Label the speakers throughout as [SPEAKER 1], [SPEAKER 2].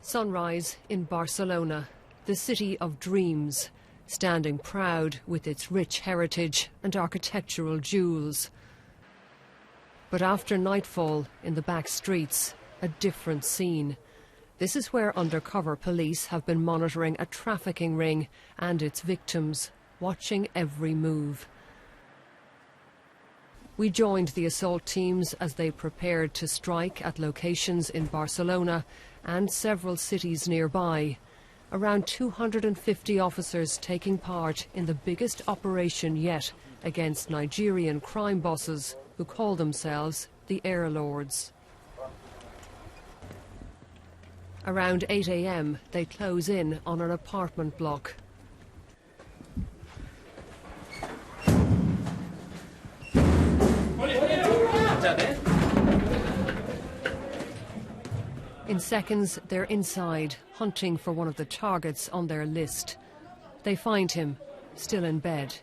[SPEAKER 1] Sunrise in Barcelona, the city of dreams, standing proud with its rich heritage and architectural jewels. But after nightfall, in the back streets, a different scene. This is where undercover police have been monitoring a trafficking ring and its victims, watching every move. We joined the assault teams as they prepared to strike at locations in Barcelona and several cities nearby. Around 250 officers taking part in the biggest operation yet against Nigerian crime bosses who call themselves the Air Lords. Around 8 a.m. they close in on an apartment block. In seconds, they're inside, hunting for one of the targets on their list. They find him, still in bed.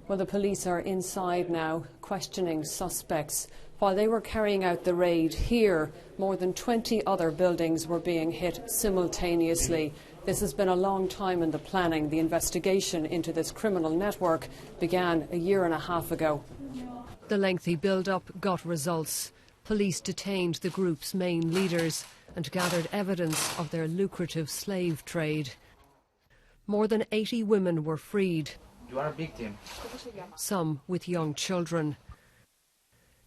[SPEAKER 1] Well, the police are inside now, questioning suspects. While they were carrying out the raid here, more than 20 other buildings were being hit simultaneously. This has been a long time in the planning. The investigation into this criminal network began a 1.5 years ago. The lengthy build-up got results. Police detained the group's main leaders and gathered evidence of their lucrative slave trade. More than 80 women were freed.
[SPEAKER 2] You are a victim.
[SPEAKER 1] Some with young children.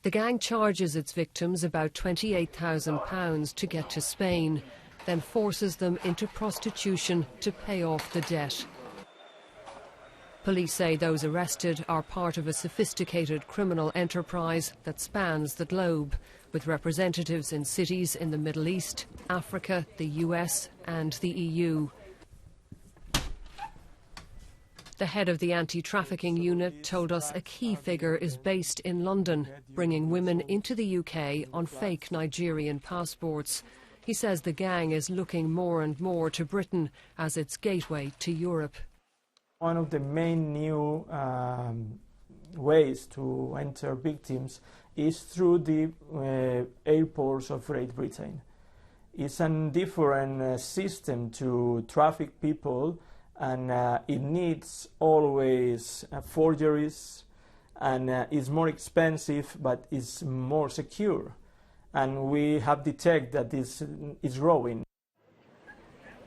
[SPEAKER 1] The gang charges its victims about £28,000 to get to Spain, then forces them into prostitution to pay off the debt. Police say those arrested are part of a sophisticated criminal enterprise that spans the globe, with representatives in cities in the Middle East, Africa, the US and the EU. The head of the anti-trafficking unit told us a key figure is based in London, bringing women into the UK on fake Nigerian passports. He says the gang is looking more and more to Britain as its gateway to Europe.
[SPEAKER 3] One of the main new ways to enter victims is through the airports of Great Britain. It's a different system to traffic people, and it needs always forgeries, and it's more expensive, but it's more secure. And we have detected that this is growing.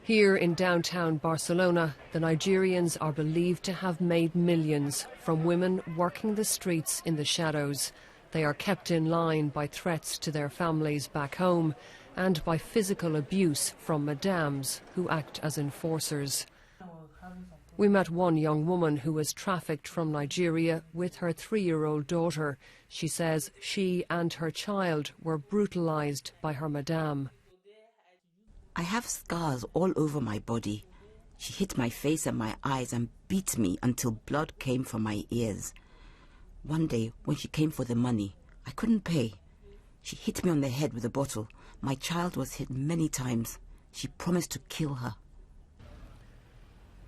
[SPEAKER 1] Here in downtown Barcelona, the Nigerians are believed to have made millions from women working the streets in the shadows. They are kept in line by threats to their families back home and by physical abuse from madams who act as enforcers. We met one young woman who was trafficked from Nigeria with her 3-year-old daughter. She says she and her child were brutalized by her madame.
[SPEAKER 4] I have scars all over my body. She hit my face and my eyes and beat me until blood came from my ears. One day, when she came for the money, I couldn't pay. She hit me on the head with a bottle. My child was hit many times. She promised to kill her.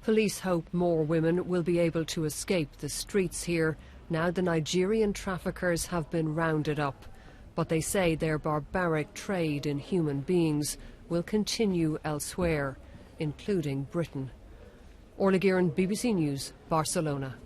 [SPEAKER 1] Police hope more women will be able to escape the streets here now the Nigerian traffickers have been rounded up. But they say their barbaric trade in human beings will continue elsewhere, including Britain. Orla Guerin, BBC News, Barcelona.